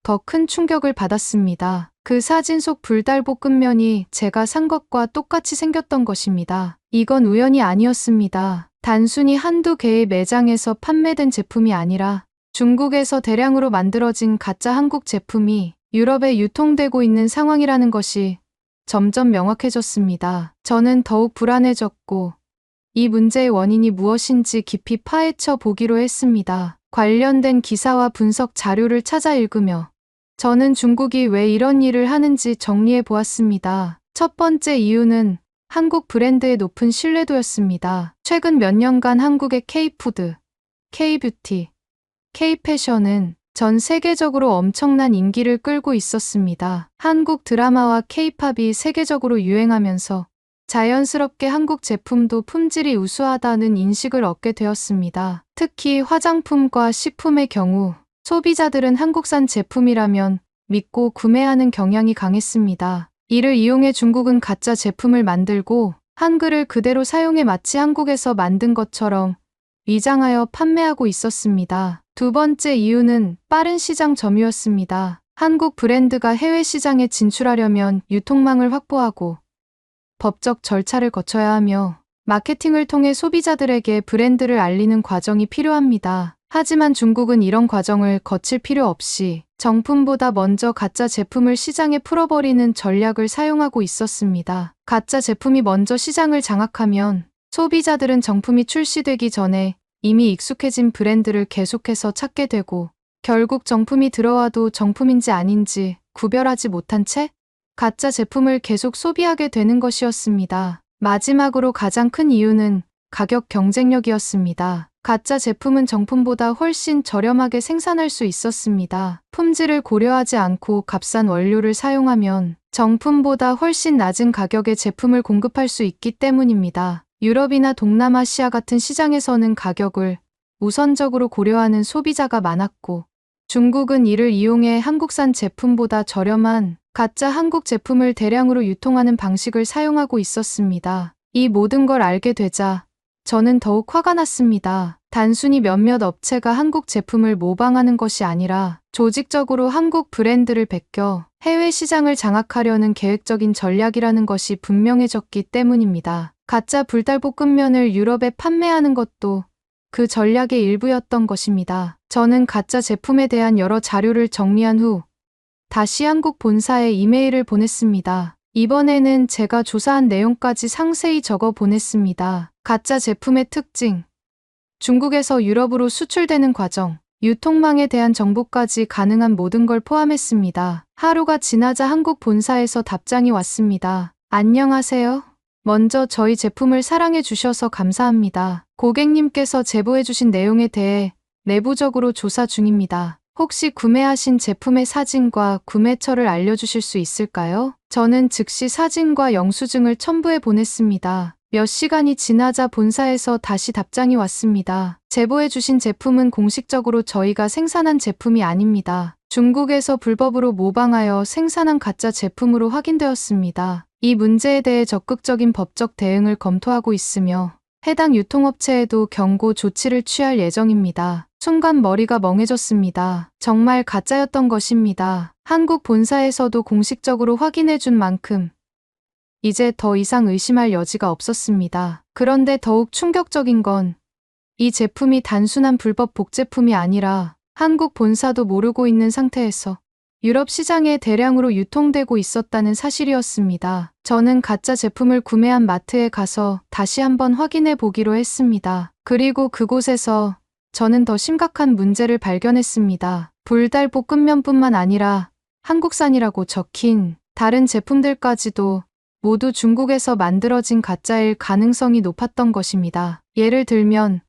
더 큰 충격을 받았습니다. 그 사진 속 불달볶음면이 제가 산 것과 똑같이 생겼던 것입니다. 이건 우연이 아니었습니다. 단순히 한두 개의 매장에서 판매된 제품이 아니라 중국에서 대량으로 만들어진 가짜 한국 제품이 유럽에 유통되고 있는 상황이라는 것이 점점 명확해졌습니다. 저는 더욱 불안해졌고 이 문제의 원인이 무엇인지 깊이 파헤쳐 보기로 했습니다. 관련된 기사와 분석 자료를 찾아 읽으며 저는 중국이 왜 이런 일을 하는지 정리해 보았습니다. 첫 번째 이유는 한국 브랜드의 높은 신뢰도였습니다. 최근 몇 년간 한국의 K-푸드, K-뷰티, K-패션은 전 세계적으로 엄청난 인기를 끌고 있었습니다. 한국 드라마와 K-팝이 세계적으로 유행하면서 자연스럽게 한국 제품도 품질이 우수하다는 인식을 얻게 되었습니다. 특히 화장품과 식품의 경우 소비자들은 한국산 제품이라면 믿고 구매하는 경향이 강했습니다. 이를 이용해 중국은 가짜 제품을 만들고 한글을 그대로 사용해 마치 한국에서 만든 것처럼 위장하여 판매하고 있었습니다. 두 번째 이유는 빠른 시장 점유였습니다. 한국 브랜드가 해외 시장에 진출하려면 유통망을 확보하고 법적 절차를 거쳐야 하며 마케팅을 통해 소비자들에게 브랜드를 알리는 과정이 필요합니다. 하지만 중국은 이런 과정을 거칠 필요 없이 정품보다 먼저 가짜 제품을 시장에 풀어버리는 전략을 사용하고 있었습니다. 가짜 제품이 먼저 시장을 장악하면 소비자들은 정품이 출시되기 전에 이미 익숙해진 브랜드를 계속해서 찾게 되고 결국 정품이 들어와도 정품인지 아닌지 구별하지 못한 채 가짜 제품을 계속 소비하게 되는 것이었습니다. 마지막으로 가장 큰 이유는 가격 경쟁력이었습니다. 가짜 제품은 정품보다 훨씬 저렴하게 생산할 수 있었습니다. 품질을 고려하지 않고 값싼 원료를 사용하면 정품보다 훨씬 낮은 가격의 제품을 공급할 수 있기 때문입니다. 유럽이나 동남아시아 같은 시장에서는 가격을 우선적으로 고려하는 소비자가 많았고 중국은 이를 이용해 한국산 제품보다 저렴한 가짜 한국 제품을 대량으로 유통하는 방식을 사용하고 있었습니다. 이 모든 걸 알게 되자 저는 더욱 화가 났습니다. 단순히 몇몇 업체가 한국 제품을 모방하는 것이 아니라 조직적으로 한국 브랜드를 베껴 해외 시장을 장악하려는 계획적인 전략이라는 것이 분명해졌기 때문입니다. 가짜 불닭볶음면을 유럽에 판매하는 것도 그 전략의 일부였던 것입니다. 저는 가짜 제품에 대한 여러 자료를 정리한 후 다시 한국 본사에 이메일을 보냈습니다. 이번에는 제가 조사한 내용까지 상세히 적어 보냈습니다. 가짜 제품의 특징, 중국에서 유럽으로 수출되는 과정, 유통망에 대한 정보까지 가능한 모든 걸 포함했습니다. 하루가 지나자 한국 본사에서 답장이 왔습니다. 안녕하세요. 먼저 저희 제품을 사랑해 주셔서 감사합니다. 고객님께서 제보해 주신 내용에 대해 내부적으로 조사 중입니다. 혹시 구매하신 제품의 사진과 구매처를 알려주실 수 있을까요? 저는 즉시 사진과 영수증을 첨부해 보냈습니다. 몇 시간이 지나자 본사에서 다시 답장이 왔습니다. 제보해 주신 제품은 공식적으로 저희가 생산한 제품이 아닙니다. 중국에서 불법으로 모방하여 생산한 가짜 제품으로 확인되었습니다. 이 문제에 대해 적극적인 법적 대응을 검토하고 있으며 해당 유통업체에도 경고 조치를 취할 예정입니다. 순간 머리가 멍해졌습니다. 정말 가짜였던 것입니다. 한국 본사에서도 공식적으로 확인해 준 만큼 이제 더 이상 의심할 여지가 없었습니다. 그런데 더욱 충격적인 건 이 제품이 단순한 불법 복제품이 아니라 한국 본사도 모르고 있는 상태에서 유럽 시장에 대량으로 유통되고 있었다는 사실이었습니다. 저는 가짜 제품을 구매한 마트에 가서 다시 한번 확인해 보기로 했습니다. 그리고 그곳에서 저는 더 심각한 문제를 발견했습니다. 불닭볶음면뿐만 아니라 한국산이라고 적힌 다른 제품들까지도 모두 중국에서 만들어진 가짜일 가능성이 높았던 것입니다. 예를 들면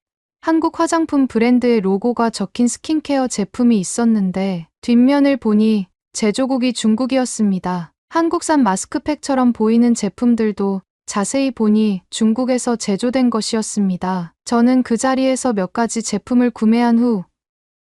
한국 화장품 브랜드의 로고가 적힌 스킨케어 제품이 있었는데 뒷면을 보니 제조국이 중국이었습니다. 한국산 마스크팩처럼 보이는 제품들도 자세히 보니 중국에서 제조된 것이었습니다. 저는 그 자리에서 몇 가지 제품을 구매한 후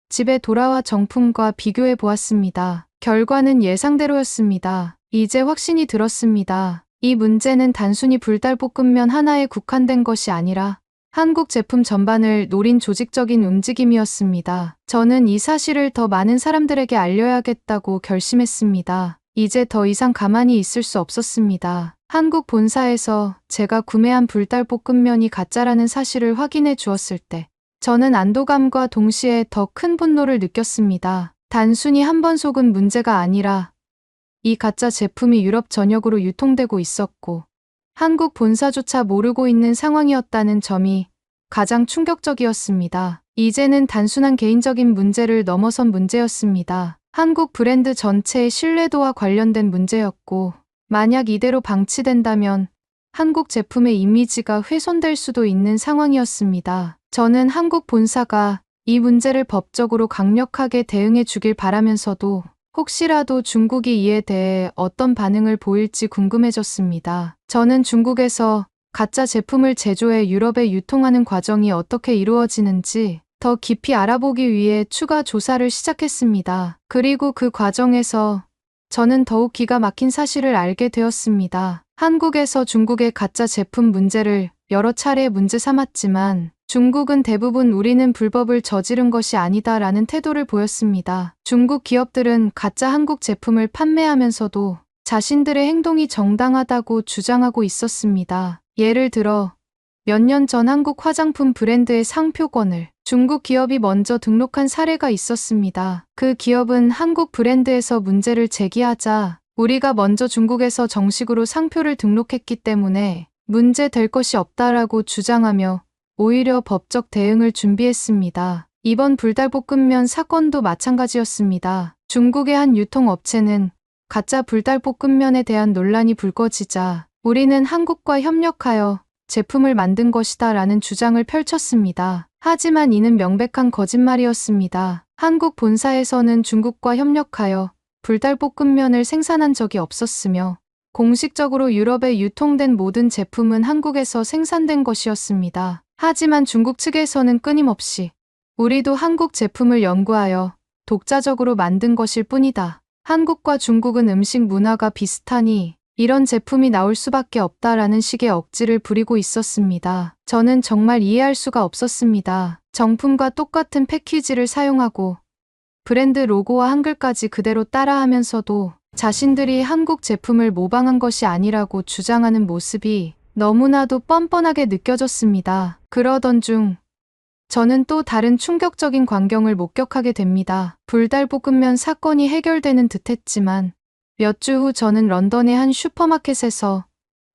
집에 돌아와 정품과 비교해 보았습니다. 결과는 예상대로였습니다. 이제 확신이 들었습니다. 이 문제는 단순히 불닭볶음면 하나에 국한된 것이 아니라 한국 제품 전반을 노린 조직적인 움직임이었습니다. 저는 이 사실을 더 많은 사람들에게 알려야겠다고 결심했습니다. 이제 더 이상 가만히 있을 수 없었습니다. 한국 본사에서 제가 구매한 불닭볶음면이 가짜라는 사실을 확인해 주었을 때 저는 안도감과 동시에 더 큰 분노를 느꼈습니다. 단순히 한 번 속은 문제가 아니라 이 가짜 제품이 유럽 전역으로 유통되고 있었고 한국 본사조차 모르고 있는 상황이었다는 점이 가장 충격적이었습니다. 이제는 단순한 개인적인 문제를 넘어선 문제였습니다. 한국 브랜드 전체의 신뢰도와 관련된 문제였고 만약 이대로 방치된다면 한국 제품의 이미지가 훼손될 수도 있는 상황이었습니다. 저는 한국 본사가 이 문제를 법적으로 강력하게 대응해 주길 바라면서도 혹시라도 중국이 이에 대해 어떤 반응을 보일지 궁금해졌습니다. 저는 중국에서 가짜 제품을 제조해 유럽에 유통하는 과정이 어떻게 이루어지는지 더 깊이 알아보기 위해 추가 조사를 시작했습니다. 그리고 그 과정에서 저는 더욱 기가 막힌 사실을 알게 되었습니다. 한국에서 중국의 가짜 제품 문제를 여러 차례 문제 삼았지만 중국은 대부분 우리는 불법을 저지른 것이 아니다라는 태도를 보였습니다. 중국 기업들은 가짜 한국 제품을 판매하면서도 자신들의 행동이 정당하다고 주장하고 있었습니다. 예를 들어 몇 년 전 한국 화장품 브랜드의 상표권을 중국 기업이 먼저 등록한 사례가 있었습니다. 그 기업은 한국 브랜드에서 문제를 제기하자 우리가 먼저 중국에서 정식으로 상표를 등록했기 때문에 문제 될 것이 없다라고 주장하며 오히려 법적 대응을 준비했습니다. 이번 불닭볶음면 사건도 마찬가지였습니다. 중국의 한 유통업체는 가짜 불닭볶음면에 대한 논란이 불거지자 우리는 한국과 협력하여 제품을 만든 것이다 라는 주장을 펼쳤습니다. 하지만 이는 명백한 거짓말이었습니다. 한국 본사에서는 중국과 협력하여 불닭볶음면을 생산한 적이 없었으며 공식적으로 유럽에 유통된 모든 제품은 한국에서 생산된 것이었습니다. 하지만 중국 측에서는 끊임없이 우리도 한국 제품을 연구하여 독자적으로 만든 것일 뿐이다. 한국과 중국은 음식 문화가 비슷하니 이런 제품이 나올 수밖에 없다라는 식의 억지를 부리고 있었습니다. 저는 정말 이해할 수가 없었습니다. 정품과 똑같은 패키지를 사용하고 브랜드 로고와 한글까지 그대로 따라하면서도 자신들이 한국 제품을 모방한 것이 아니라고 주장하는 모습이 너무나도 뻔뻔하게 느껴졌습니다. 그러던 중 저는 또 다른 충격적인 광경을 목격하게 됩니다. 불닭볶음면 사건이 해결되는 듯했지만 몇 주 후 저는 런던의 한 슈퍼마켓에서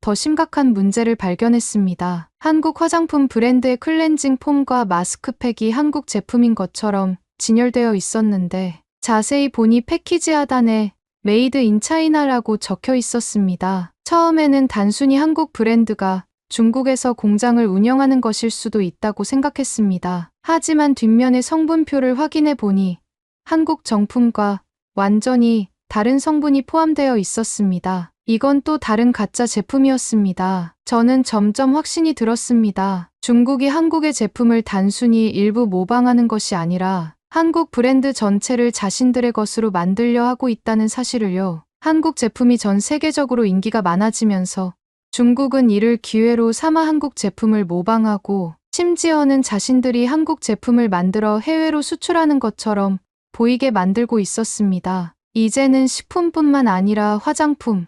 더 심각한 문제를 발견했습니다. 한국 화장품 브랜드의 클렌징 폼과 마스크팩이 한국 제품인 것처럼 진열되어 있었는데 자세히 보니 패키지 하단에 메이드 인 차이나라고 적혀 있었습니다. 처음에는 단순히 한국 브랜드가 중국에서 공장을 운영하는 것일 수도 있다고 생각했습니다. 하지만 뒷면의 성분표를 확인해 보니 한국 정품과 완전히 다른 성분이 포함되어 있었습니다. 이건 또 다른 가짜 제품이었습니다. 저는 점점 확신이 들었습니다. 중국이 한국의 제품을 단순히 일부 모방하는 것이 아니라 한국 브랜드 전체를 자신들의 것으로 만들려 하고 있다는 사실을요. 한국 제품이 전 세계적으로 인기가 많아지면서 중국은 이를 기회로 삼아 한국 제품을 모방하고 심지어는 자신들이 한국 제품을 만들어 해외로 수출하는 것처럼 보이게 만들고 있었습니다. 이제는 식품뿐만 아니라 화장품,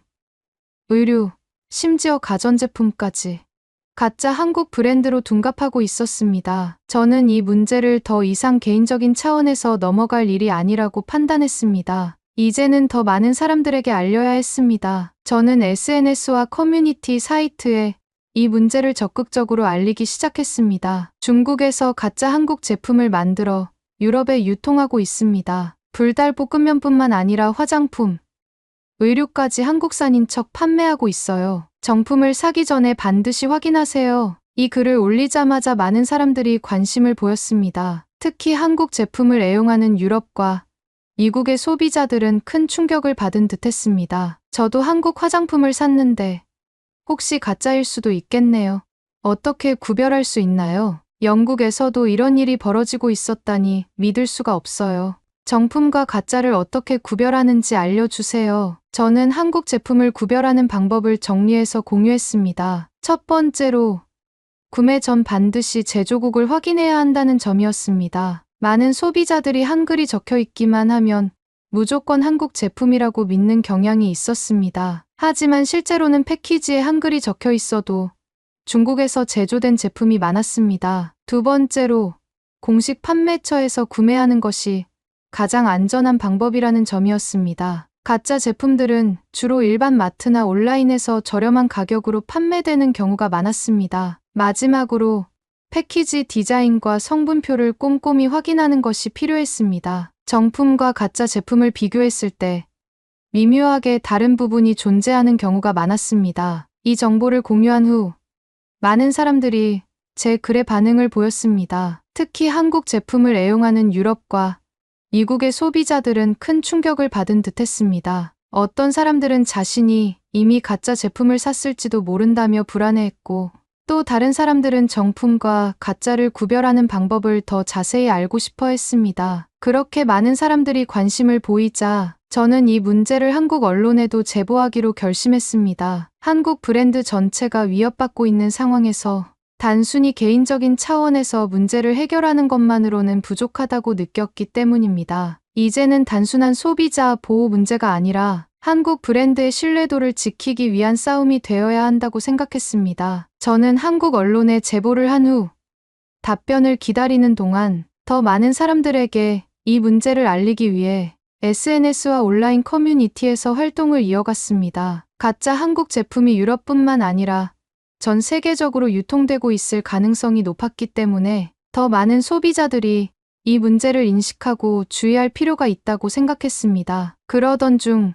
의류, 심지어 가전제품까지 가짜 한국 브랜드로 둔갑하고 있었습니다. 저는 이 문제를 더 이상 개인적인 차원에서 넘어갈 일이 아니라고 판단했습니다. 이제는 더 많은 사람들에게 알려야 했습니다. 저는 SNS와 커뮤니티 사이트에 이 문제를 적극적으로 알리기 시작했습니다. 중국에서 가짜 한국 제품을 만들어 유럽에 유통하고 있습니다. 불닭볶음면뿐만 아니라 화장품, 의류까지 한국산인 척 판매하고 있어요. 정품을 사기 전에 반드시 확인하세요. 이 글을 올리자마자 많은 사람들이 관심을 보였습니다. 특히 한국 제품을 애용하는 유럽과 미국의 소비자들은 큰 충격을 받은 듯했습니다. 저도 한국 화장품을 샀는데 혹시 가짜일 수도 있겠네요. 어떻게 구별할 수 있나요? 영국에서도 이런 일이 벌어지고 있었다니 믿을 수가 없어요. 정품과 가짜를 어떻게 구별하는지 알려주세요. 저는 한국 제품을 구별하는 방법을 정리해서 공유했습니다. 첫 번째로 구매 전 반드시 제조국을 확인해야 한다는 점이었습니다. 많은 소비자들이 한글이 적혀 있기만 하면 무조건 한국 제품이라고 믿는 경향이 있었습니다. 하지만 실제로는 패키지에 한글이 적혀 있어도 중국에서 제조된 제품이 많았습니다. 두 번째로 공식 판매처에서 구매하는 것이 가장 안전한 방법이라는 점이었습니다. 가짜 제품들은 주로 일반 마트나 온라인에서 저렴한 가격으로 판매되는 경우가 많았습니다. 마지막으로 패키지 디자인과 성분표를 꼼꼼히 확인하는 것이 필요했습니다. 정품과 가짜 제품을 비교했을 때 미묘하게 다른 부분이 존재하는 경우가 많았습니다. 이 정보를 공유한 후 많은 사람들이 제 글에 반응을 보였습니다. 특히 한국 제품을 애용하는 유럽과 미국의 소비자들은 큰 충격을 받은 듯했습니다. 어떤 사람들은 자신이 이미 가짜 제품을 샀을지도 모른다며 불안해했고 또 다른 사람들은 정품과 가짜를 구별하는 방법을 더 자세히 알고 싶어 했습니다. 그렇게 많은 사람들이 관심을 보이자 저는 이 문제를 한국 언론에도 제보하기로 결심했습니다. 한국 브랜드 전체가 위협받고 있는 상황에서 단순히 개인적인 차원에서 문제를 해결하는 것만으로는 부족하다고 느꼈기 때문입니다. 이제는 단순한 소비자 보호 문제가 아니라 한국 브랜드의 신뢰도를 지키기 위한 싸움이 되어야 한다고 생각했습니다. 저는 한국 언론에 제보를 한 후 답변을 기다리는 동안 더 많은 사람들에게 이 문제를 알리기 위해 SNS와 온라인 커뮤니티에서 활동을 이어갔습니다. 가짜 한국 제품이 유럽뿐만 아니라 전 세계적으로 유통되고 있을 가능성이 높았기 때문에 더 많은 소비자들이 이 문제를 인식하고 주의할 필요가 있다고 생각했습니다. 그러던 중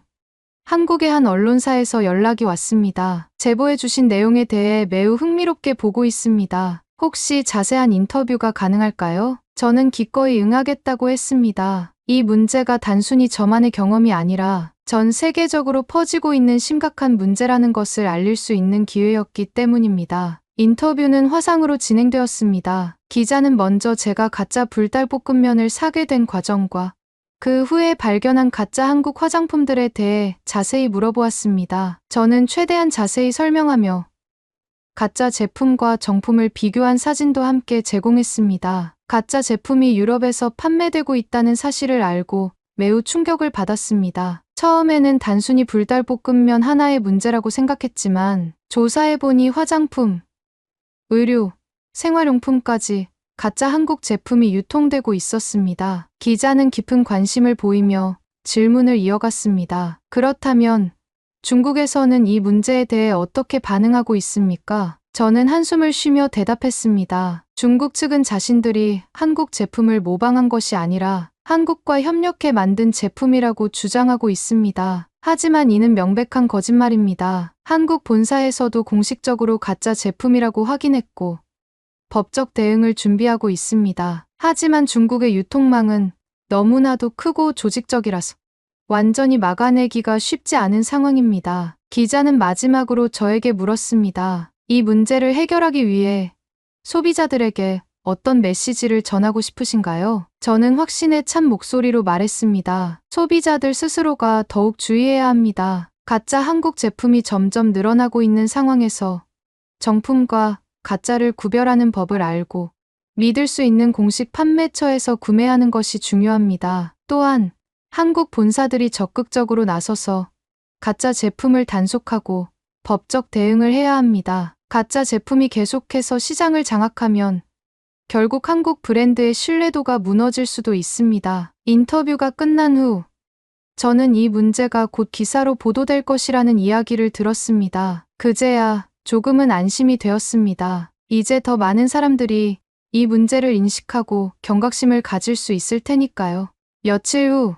한국의 한 언론사에서 연락이 왔습니다. 제보해 주신 내용에 대해 매우 흥미롭게 보고 있습니다. 혹시 자세한 인터뷰가 가능할까요? 저는 기꺼이 응하겠다고 했습니다. 이 문제가 단순히 저만의 경험이 아니라 전 세계적으로 퍼지고 있는 심각한 문제라는 것을 알릴 수 있는 기회였기 때문입니다. 인터뷰는 화상으로 진행되었습니다. 기자는 먼저 제가 가짜 불닭볶음면을 사게 된 과정과 그 후에 발견한 가짜 한국 화장품들에 대해 자세히 물어보았습니다. 저는 최대한 자세히 설명하며 가짜 제품과 정품을 비교한 사진도 함께 제공했습니다. 가짜 제품이 유럽에서 판매되고 있다는 사실을 알고 매우 충격을 받았습니다. 처음에는 단순히 불닭볶음면 하나의 문제라고 생각했지만 조사해보니 화장품, 의류, 생활용품까지 가짜 한국 제품이 유통되고 있었습니다. 기자는 깊은 관심을 보이며 질문을 이어갔습니다. 그렇다면 중국에서는 이 문제에 대해 어떻게 반응하고 있습니까? 저는 한숨을 쉬며 대답했습니다. 중국 측은 자신들이 한국 제품을 모방한 것이 아니라 한국과 협력해 만든 제품이라고 주장하고 있습니다. 하지만 이는 명백한 거짓말입니다. 한국 본사에서도 공식적으로 가짜 제품이라고 확인했고 법적 대응을 준비하고 있습니다. 하지만 중국의 유통망은 너무나도 크고 조직적이라서 완전히 막아내기가 쉽지 않은 상황입니다. 기자는 마지막으로 저에게 물었습니다. 이 문제를 해결하기 위해 소비자들에게 어떤 메시지를 전하고 싶으신가요? 저는 확신에 찬 목소리로 말했습니다. 소비자들 스스로가 더욱 주의해야 합니다. 가짜 한국 제품이 점점 늘어나고 있는 상황에서 정품과 가짜를 구별하는 법을 알고 믿을 수 있는 공식 판매처에서 구매하는 것이 중요합니다. 또한 한국 본사들이 적극적으로 나서서 가짜 제품을 단속하고 법적 대응을 해야 합니다. 가짜 제품이 계속해서 시장을 장악하면 결국 한국 브랜드의 신뢰도가 무너질 수도 있습니다. 인터뷰가 끝난 후 저는 이 문제가 곧 기사로 보도될 것이라는 이야기를 들었습니다. 그제야 조금은 안심이 되었습니다. 이제 더 많은 사람들이 이 문제를 인식하고 경각심을 가질 수 있을 테니까요. 며칠 후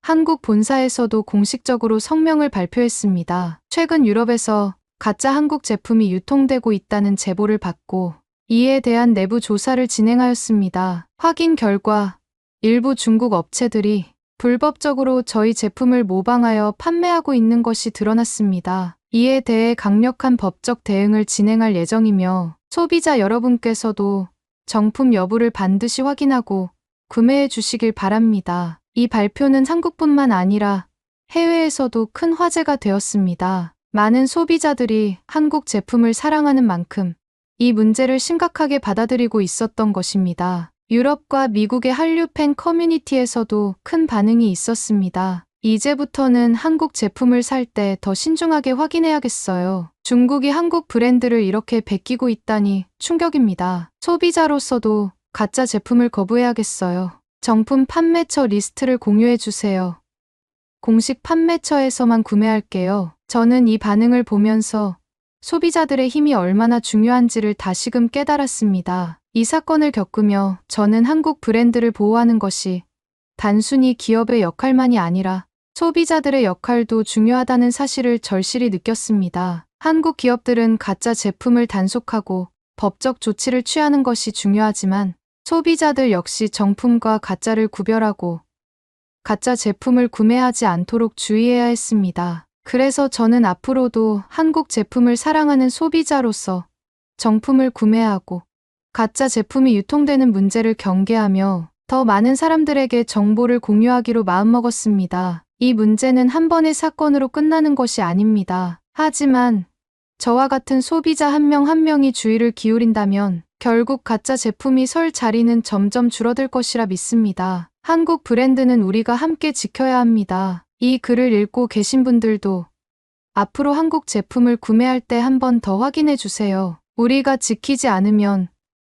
한국 본사에서도 공식적으로 성명을 발표했습니다. 최근 유럽에서 가짜 한국 제품이 유통되고 있다는 제보를 받고 이에 대한 내부 조사를 진행하였습니다. 확인 결과 일부 중국 업체들이 불법적으로 저희 제품을 모방하여 판매하고 있는 것이 드러났습니다. 이에 대해 강력한 법적 대응을 진행할 예정이며 소비자 여러분께서도 정품 여부를 반드시 확인하고 구매해 주시길 바랍니다. 이 발표는 한국뿐만 아니라 해외에서도 큰 화제가 되었습니다. 많은 소비자들이 한국 제품을 사랑하는 만큼 이 문제를 심각하게 받아들이고 있었던 것입니다. 유럽과 미국의 한류 팬 커뮤니티에서도 큰 반응이 있었습니다. 이제부터는 한국 제품을 살 때 더 신중하게 확인해야겠어요. 중국이 한국 브랜드를 이렇게 베끼고 있다니 충격입니다. 소비자로서도 가짜 제품을 거부해야겠어요. 정품 판매처 리스트를 공유해주세요. 공식 판매처에서만 구매할게요. 저는 이 반응을 보면서 소비자들의 힘이 얼마나 중요한지를 다시금 깨달았습니다. 이 사건을 겪으며 저는 한국 브랜드를 보호하는 것이 단순히 기업의 역할만이 아니라 소비자들의 역할도 중요하다는 사실을 절실히 느꼈습니다. 한국 기업들은 가짜 제품을 단속하고 법적 조치를 취하는 것이 중요하지만 소비자들 역시 정품과 가짜를 구별하고 가짜 제품을 구매하지 않도록 주의해야 했습니다. 그래서 저는 앞으로도 한국 제품을 사랑하는 소비자로서 정품을 구매하고 가짜 제품이 유통되는 문제를 경계하며 더 많은 사람들에게 정보를 공유하기로 마음먹었습니다. 이 문제는 한 번의 사건으로 끝나는 것이 아닙니다. 하지만 저와 같은 소비자 한 명 한 명이 주의를 기울인다면 결국 가짜 제품이 설 자리는 점점 줄어들 것이라 믿습니다. 한국 브랜드는 우리가 함께 지켜야 합니다. 이 글을 읽고 계신 분들도 앞으로 한국 제품을 구매할 때 한 번 더 확인해 주세요. 우리가 지키지 않으면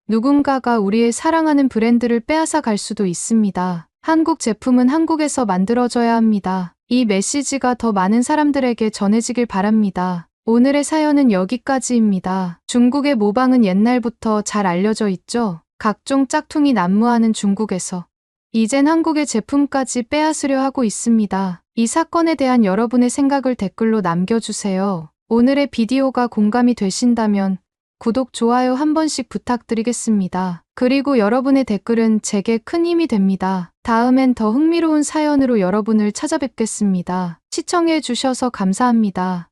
누군가가 우리의 사랑하는 브랜드를 빼앗아 갈 수도 있습니다. 한국 제품은 한국에서 만들어져야 합니다. 이 메시지가 더 많은 사람들에게 전해지길 바랍니다. 오늘의 사연은 여기까지입니다. 중국의 모방은 옛날부터 잘 알려져 있죠. 각종 짝퉁이 난무하는 중국에서 이젠 한국의 제품까지 빼앗으려 하고 있습니다. 이 사건에 대한 여러분의 생각을 댓글로 남겨주세요. 오늘의 비디오가 공감이 되신다면 구독, 좋아요 한 번씩 부탁드리겠습니다. 그리고 여러분의 댓글은 제게 큰 힘이 됩니다. 다음엔 더 흥미로운 사연으로 여러분을 찾아뵙겠습니다. 시청해 주셔서 감사합니다.